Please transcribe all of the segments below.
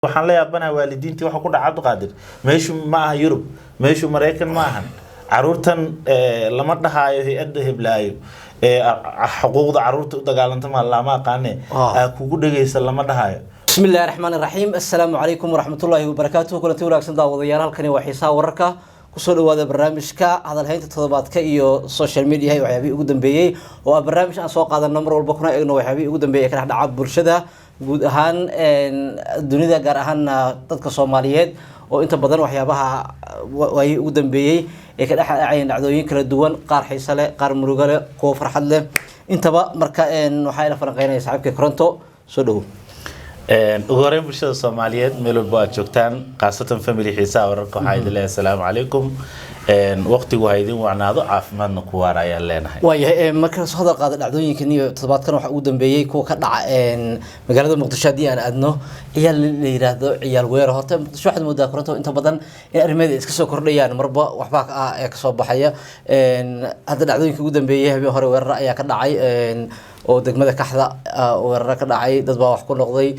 waxaan la yaabanahay waalidiintii waxa ku dhacay Cabdiqaadir meeshu ma aha Yurub meeshu Mareykan ma ahan caruurtan lama dhahayo hay'adda heblaayo xuquuqda caruurta u dagaalanta ma lama aqaane kugu dhageysan lama dhahayo بسم الله الرحمن الرحيم السلام عليكم ورحمة الله وبركاته كلنتي wanaagsan daawadayaal halkani waa xiisaha wararka kusoo dhawaada barnaamijka hadalhaynta toddobaadka iyo social media waxyaabihii ugu dambeeyay oo barnaamij aan soo qaadano mar walba kuna eegno waxyaabihii ugu dambeeyay ka dhaca bulshada guud ahaan dunida gaar ahaan dadka Soomaaliyeed oo inta badan waxyaabaha way ugu dambeeyay ee ka dhaxayeen dhacdooyin kala duwan qaar xiiso leh qaar murugo leh kuwa farxad leh intaba marka waxa ila falanqeynaya saaxiibka Koronto soo dhaw ugu horeyn bulshada Soomaaliyeed meel walba aad joogtaan qaasatan family xiisaha wararka waxaa idin leeyahay assalaamu calaykum waqtigu ha idin wacnaado caafimaadna ku waara ayaan leenahay waayahay marka soo hadal qaada dhacdooyinkan iyo toddobaadkan waxa ugu dambeeyay kuwa ka dhaca magaalada Muqdisho hadii aan aadno ciyaal la yiraahdo ciyaal weerar horta Muqdisho waxaad moodaa Koronto inta badan in arrimaha iska soo kordhayaan marba waxba ka soo baxaya hadda dhacdooyinka ugu dambeeyay habeen hore weerar ayaa ka dhacay oo degmada Kaxda weerar ka dhacay dad baa wax ku noqday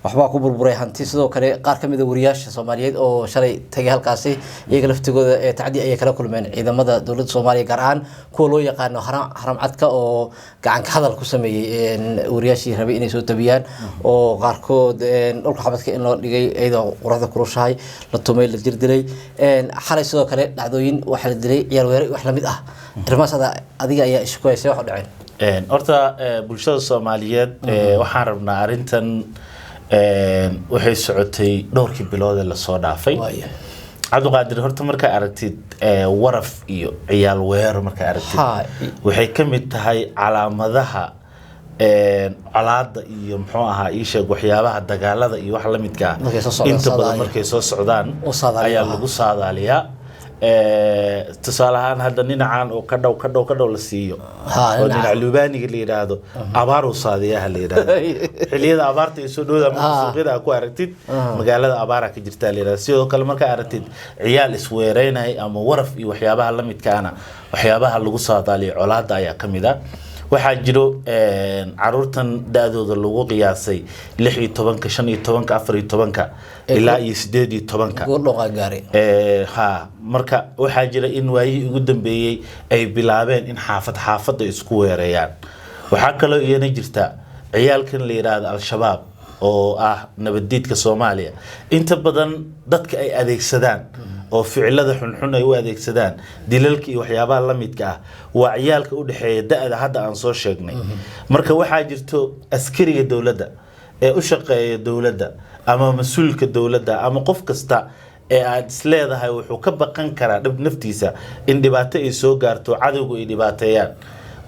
waxba ku burburay hanti sidoo kale qaar kamid ah wariyaasha Soomaaliyeed oo shalay tagay halkaasi iyaga laftigooda tacdi ay kala kulmeen ciidamada dawladda Soomaaliya gaar ahaan kuwa loo yaqaan haram cadka oo gacan ka hadal ku sameeyay wariyaashii rabay inay soo tabiyaan oo qaarkood dhulka xabadka in loo dhigay iyadoo qorada kurushahay la tumay la jirdilay xalay sidoo kale dhacdooyin waxa la dilay ciyaar weerar wax la mid ah arrimahaas adiga ayaa isku haysay wax dhaceen horta bulshada Soomaaliyeed waxaan rabnaa arintan waxay socotay dhowrkii bilood ee la soo dhaafay Cabdiqaadir horta marka aragtid waraf iyo ciyaal weerar marka aragtid waxay kamid tahay calaamadaha calaada iyo muxuu ahaa ii sheeg waxyaabaha dagaalada iyo wax la midka inta badan markay soo socdaan ayaa lagu saadaaliyaa tusaalahaan hadda ninacaan oo ka dhaw la siiyo oo dhinac Lubaaniga la yiraahdo abaaru saadiyaha la yiraahdo xilliyada abaarta ay soo dhowda suuqyada ku aragtid magaalada abaara ka jirta la yiraahdo sidoo kale marka aragtid ciyaal isweereynay ama waraf iyo waxyaabaha la midkaana waxyaabaha lagu saadaaliyo colaada ayaa kamid ah waxaa jiro caruurtan daadooda lagu qiyaasay 16 15 14 ilaa 18 marka waxaa jira in waayii ugu dambeeyay ay bilaabeen in xaafad isku weerayaan waxaa kaloo iyana jirta ciyaalkan la yiraahdo al-shabaab oo ah nabadiidka Soomaaliya inta badan dadka ay adeegsadaan oo ficilada xunxun ay u adeegsadaan dilalka iyo waxyaabaha la midka ah waa ciyaalka u dhaxeeya da'da hadda aan soo sheegnay marka waxaa jirto askariga dawladda ee u shaqeeya dawladda ama mas'uulka dawladda ama qof kasta ee aad isleedahay wuxuu ka baqan karaa naftiisa in dhibaato ay soo gaarto cadawgu ay dhibaateeyaan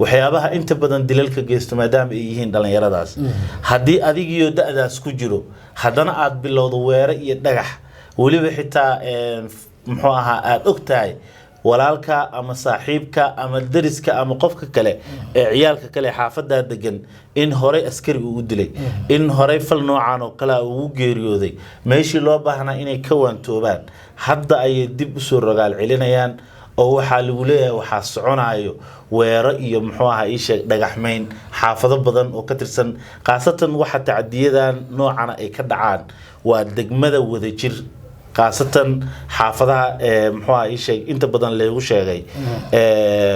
waxyaabaha inta badan dilalka geysto maadaama ay yihiin dhalinyaradaas haddii adigiyo da'daas ku jiro haddana aad bilowdo weerar iyo dhagax waliba xitaa muxuu ahaa aad ogtahay walaalka ama saaxiibka ama dariska ama qofka kale ee ciyaalka kale xaafada degan in hore askari uu dilay in hore fal noocan oo kala uu geeriyooday meeshii loo baahnaa inay ka waantoobaan hadda ay dib u soo rogaal celinayaan oo waxa lagu leeyahay waxa soconayo weerar iyo muxuu ahaa ii sheeg dhagaxmeyn xaafado badan oo ka tirsan qaasatan waxa tacdiyadan noocan ay ka dhacaan waa degmada Wadajir qaasatan xaafadaha muxuu ahaa ii sheeg inta badan leeyahay sheegay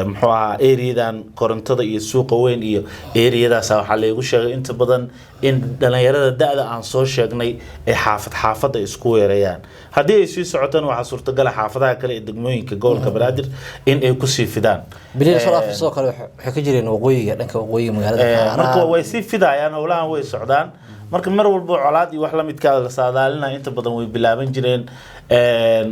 muxuu ahaa ereyadan Korontada iyo suuqa weyn iyo ereyadaas waxa leeyahay sheegay inta badan in dhalinyarada da'da aan soo sheegnay ee xaafada isku weerayaan hadii ay sii socotaan waxa suurtagal ah xaafadaha kale ee degmooyinka gobolka Banaadir in ay ku sii fidaan bilaa soo kale waxa ka jireen waqooyiga dhanka waqooyiga magaalada marka way sii fidayaan awlaan way socdaan marka mar walba colaad iyo wax la midka la saadaalina inta badan way bilaaban jireen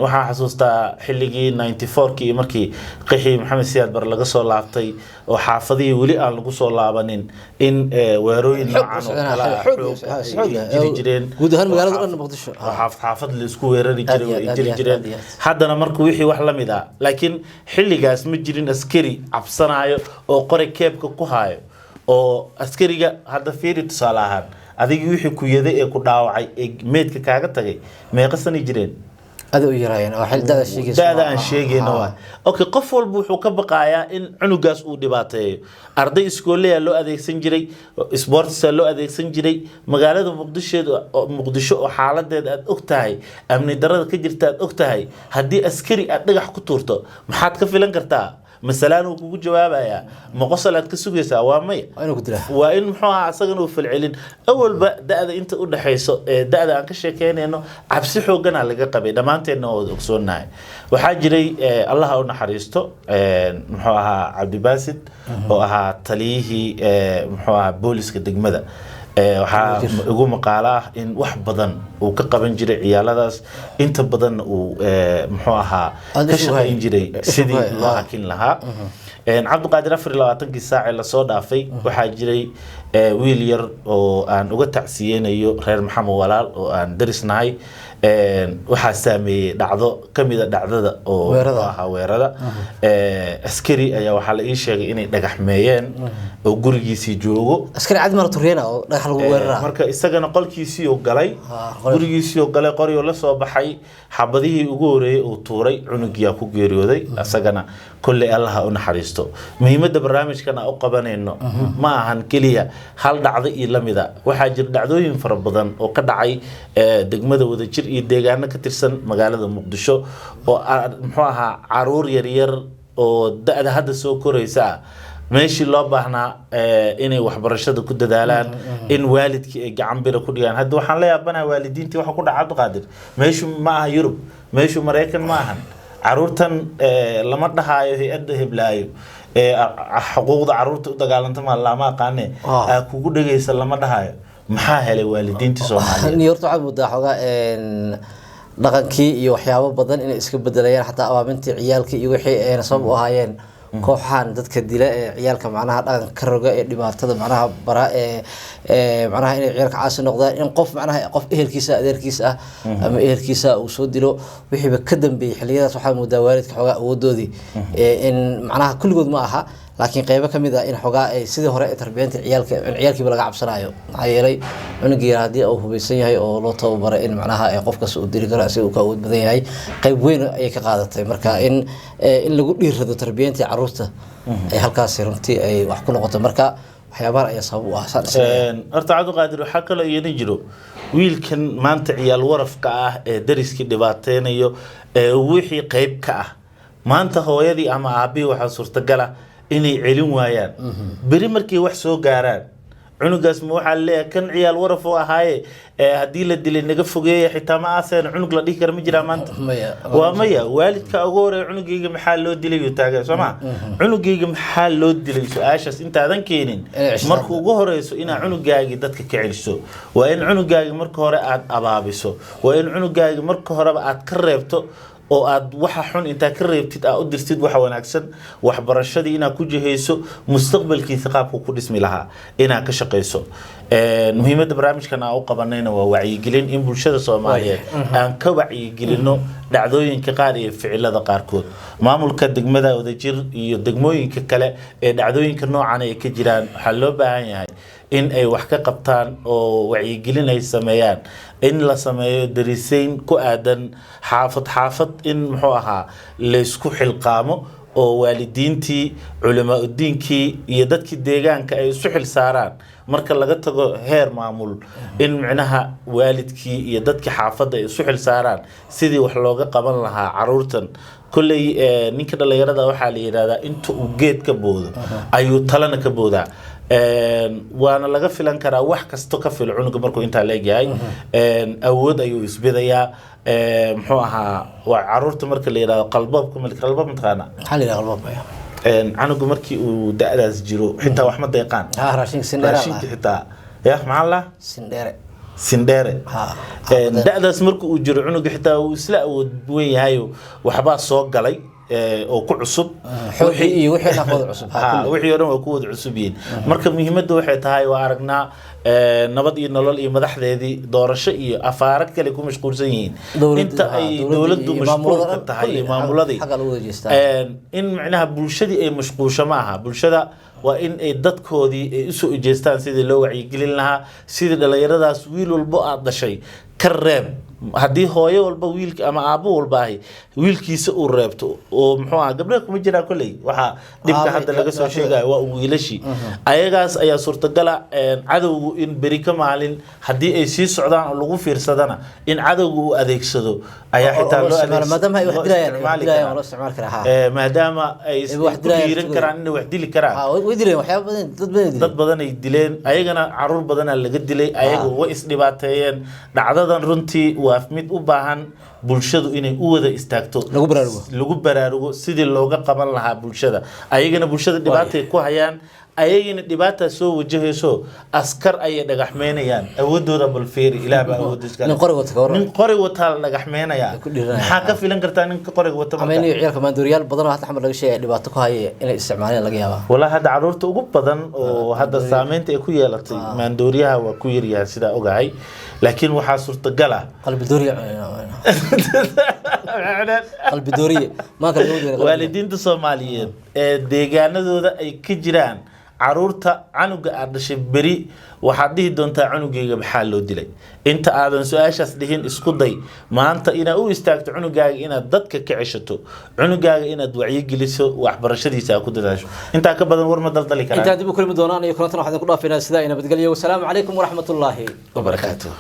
waxaan xasuustaa xilligii 94kii markii qixii Maxamed Siyaad Bar laga soo laabtay oo xaafadii wali aan lagu soo laabanin in weerooyin noocan oo kala jireen guud ahaan magaalada dhan Muqdisho xaafad la isku weerari jireen haddana markuu wixii wax la mid ah laakiin xilligaas ma jirin askari cabsanayo oo qori keebka ku haayo oo askariga hadda fiiri tusaalahan adigi wixii ku yaday ee ku dhaawacay ee meedka kaaga tagay meeqa sano jireen هذا يراين أو حل ده شيء da-da aan sheegayno waa okay qof walba wuxuu ka baqayaa in cunugaas uu dhibaateeyo arday iskoolleya loo adeegsan jiray sportsa loo adeegsan jiray magaalada muqdisho oo xaaladeed aad og tahay amni darada ka jirta aad og tahay haddii askari aad dhagax ku tuurto maxaad ka filan kartaa masalan uu kugu jawaabayaa ma qosol aad ka sugaysaa waa maya waa in muxuu ahaa asagana uu falcelin awalba da-da inta u dhaxayso da-da aan ka sheekeynayno cabsi xoogana laga qabay dhammaanteedna waa ogsoonahay waxaa jiray allaha u naxariisto muxuu ahaa cabdibaasid oo ahaa taliyihii muxuu ahaa booliska degmada waxaa ugu maqaalo ah in wax badan uu ka qaban jiray ciyaaladaas inta badanna uu muxuu ahaa ka shaqayn jiray sidii loo hakin lahaa cabdiqaadir 24 saac la soo dhaafay waxaa jiray wiil yar oo aan uga tacsiyeenayo reer maxamed walaal oo aan darisnahay waxaa saameeyay dhacdo kamida dhacdada oo ahaa weerada askari ayaa waxaa la ii sheegay inay dhagaxmeeyeen oo gurigiisii joogo askari cad mar turiyana oo dhagax lagu weeraraa marka isagana qolkiisii oo galay gurigiisii oo galay qoriyo la soo baxay xabadihii ugu horeeyay uu tuuray cunugiyaa ku geeriyooday asagana kulli allaha u naxariisto muhiimadda barnaamijkan aan u qabanayno ma ahan kaliya hal dhacdo iyo lamida waxaa jira dhacdooyin fara badan oo ka dhacay degmada Wadajir iyo deegaano ka tirsan magaalada Muqdisho oo muxuu ahaa caruur yar yar oo da-da hadda soo koraysa meeshii loo baahnaa inay waxbarashada ku dadaalaan in waalidkii ay gacan bira ku dhigaan hadda waxaan la yaabanahay waalidiintii waxa ku dhacay Cabdiqaadir meeshu ma aha Yurub meeshu Mareykan ma ahan caruurtan lama dhahayo hay'adda heblaayo xuquuqda caruurta u dagaalanta ma lama aqaane kugu dhageysan lama dhahayo maxaa helay waalidiintii Soomaaliyeed New York waxaa muddo xogaa dhaqankii iyo waxyaabo badan inay iska bedelayaan xataa abaamintii ciyaalkii iyo wixii ay sabab u ahaayeen kooxan dadka dila ee ciyaalka macnaha dhaqanka ka roga ee dhibaatada macnaha bara macnaha inay ciyaalka caasi noqdaan in qof macnaha qof ehelkiisa adeerkiisa ah ama ehelkiisa uu soo dilo wixiiba ka dambeeyay xiliyadaas waxaa muddo waalidka xogaa awoodoodii in macnaha kulligood ma aha laakiin qaybo kamid ah in xogaa ay sidii hore ee tarbiyada ciyaalkiiba laga cabsanayo maxaa yeelay cunugiina haddii uu hubaysan yahay oo loo tababaray in macnaha ay qofkaas uu dili karo asiga uu ka awood badan yahay qayb weyn ayay ka qaadatay marka in lagu dhiirrado tarbiyada caruurta ay halkaas runtii ay wax ku noqoto marka waxyaabaha ayaa sabab u ah horta Cabdiqaadir waxaa kaloo iyana jiro wiilkan maanta ciyaal warafka ah ee dariskii dhibaateynayo wixii qayb ka ah maanta hooyadii ama aabihii waxaa suurtagal ah inay celin waayaan bari markii wax soo gaaraan cunugaas ma waxa leeyahay kan ciyaal waraf oo ahaaye hadii la dilay naga fogeeyay xitaa ma aaseen cunug la dhigi karo ma jira maanta waa maya waalidka ugu horeey cunugayga maxaa loo dilay uu taagay Soomaa cunugayga maxaa loo dilay su'aashaas intaadan keenin marka ugu horeyso ina cunugaaga dadka ka celiso waa in cunugaaga marka hore aad abaabiso waa in cunugaaga marka hore aad ka reebto oo aad waxa xun inta ka reebtid aad u dirtid waxa wanaagsan waxbarashadii ina ku jiheyso mustaqbalkiisa qaabku ku dhismi lahaa ina ka shaqeyso muhiimadda barnaamijkan aan u qabanayna waa wacyigelin in bulshada Soomaaliyeed aan ka wacyigelino dhacdooyinka qaar iyo ficilada qaarkood maamulka degmada Wadajir iyo degmooyinka kale ee dhacdooyinka noocan ay ka jiraan waxa loo baahan yahay in ay wax ka qabtaan oo wacyigelin ay sameeyaan in la sameeyo darisayn ku aadan xaafad in muxuu ahaa la isku xilqaamo oo waalidiintii culimada diinkii iyo dadkii deegaanka ay isu xil saaraan marka laga tago heer maamul in macnaha waalidkii iyo dadkii xaafadda ay isu xil saaraan sidii wax looga qaban lahaa caruurtan kullay ninka dhalinyarada waxa la yiraahdaa inta uu geed ka boodo ayuu talana ka boodaa waana laga filan karaa wax kasto ka fil cunuga markuu inta leeyahay awood ayuu isbidayaa muxuu ahaa waa caruurta marka la yiraahdo qalbab mataqaana hal ila qalbab canuga markii uu da'daas jiro xitaa wax ma deeqaan raashin sindere xitaa ya maxalla sindere da'daas markii uu jiro cunuga xitaa uu isla awood weyn yahay waxba soo galay oo ku cusub wixii dhaqooda cusub wixii oran waa ku wada cusub yihiin marka muhiimaddu waxay tahay waa aragnaa nabad iyo nolol iyo madaxdeedii doorasho iyo afaarad kale ku mashquulsan yihiin inta ay dawladdu mashquul ka tahay maamuladii in macnaha bulshadii ay mashquulsho ma aha bulshada waa in ay dadkoodii ay u soo ujeestaan sidii loo wacyigelin lahaa sidii dhalinyaradaas wiil walba aad dhashay ka reeb haddii hooyo walba wiilka ama aabo walba ahi wiilkiisa uu reebto oo muxuu ahaa gabdhaha kuma jiraan kolley waxaa dhibka hadda laga soo sheegayo waa wiilashii ayagaas ayaa suurtagala cadowgu in beri ka maalin haddii ay sii socdaan oo lagu fiirsadana in cadowgu uu adeegsado ayaa xitaa loo maadaama ay ku dhiiran karaan inay wax dili karaan dad badan ay dileen ayagana caruur badanaa laga dilay ayaga way isdhibaateeyeen dhacdadan runtii waa mid u baahan bulshadu inay u wada istaagto lagu baraarugo sidii looga qaban lahaa bulshada ayagana bulshada dhibaatay ku hayaan ayagina dhibaata soo wajahayso askar ay dhagaxmeynayaan awoodooda balfeeri ilaa baa awoodiska nin qori wata dhagaxmeynaya maxaa ka filan kartaa nin qori wata ama inay ciyaarka maandooriyaal badan oo hadda laga sheegay dhibaato ku haya inay isticmaalaan laga yaabaa wala hadda caruurta ugu badan oo hadda saameynta ay ku yeelatay maandooriyaha waa ku yaryahay sida ogahay laakiin waxa suurtagal ah qalbi dooriye ma kala waalidiinta Soomaaliyeed ee deegaanadooda ay ka jiraan caruurta canuga aad dhashay beri waxaad dhihi doontaa cunugayga maxaa loo dilay inta aadan su'aashaas dhihin isku day maanta inaad u istaagto cunugaaga inaad dadka ka ceshato cunugaaga inaad wacyi geliso waxbarashadiisa ku dadaasho inta ka badan war ma daldali karaan inta dib u kulmi doonaan iyo kulantana waxaan ku dhaafinaa sida ay nabadgelyo wassalaamu calaykum waraxmatullaahi wabarakaatuh